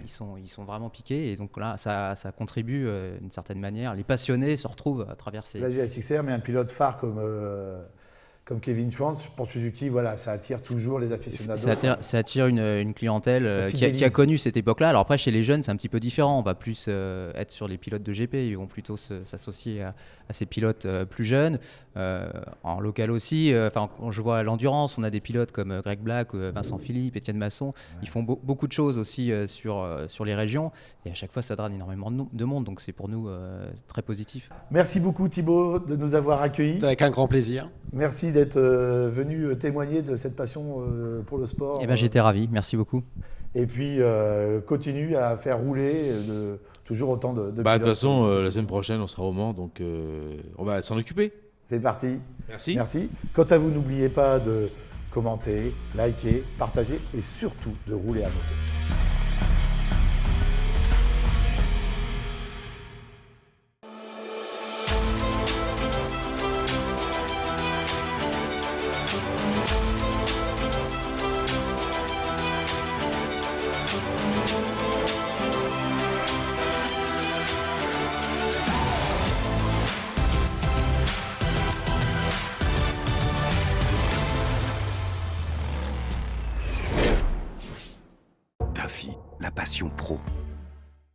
Ils sont vraiment piqués. Et donc là, ça contribue d'une certaine manière. Les passionnés se retrouvent à travers ces. La GSXR, mais un pilote phare comme Kevin Schwantz, pour Suzuki, voilà, ça attire toujours les aficionados. Ça attire une clientèle qui a connu cette époque-là. Alors après, chez les jeunes, c'est un petit peu différent. On va plus être sur les pilotes de GP. Ils vont plutôt s'associer à ces pilotes plus jeunes. En local aussi, quand je vois l'endurance, on a des pilotes comme Greg Black, Vincent Philippe, Étienne Masson. Ils font beaucoup de choses aussi sur les régions. Et à chaque fois, ça draine énormément de monde. Donc c'est pour nous très positif. Merci beaucoup Thibaut de nous avoir accueillis. Avec un grand plaisir. Merci d'être venu témoigner de cette passion pour le sport. J'étais ravi, merci beaucoup. Et puis continue à faire rouler toujours autant de pilotes. De toute façon, la semaine prochaine, on sera au Mans, donc on va s'en occuper. C'est parti. Merci. Quant à vous, n'oubliez pas de commenter, liker, partager et surtout de rouler à moto. version pro.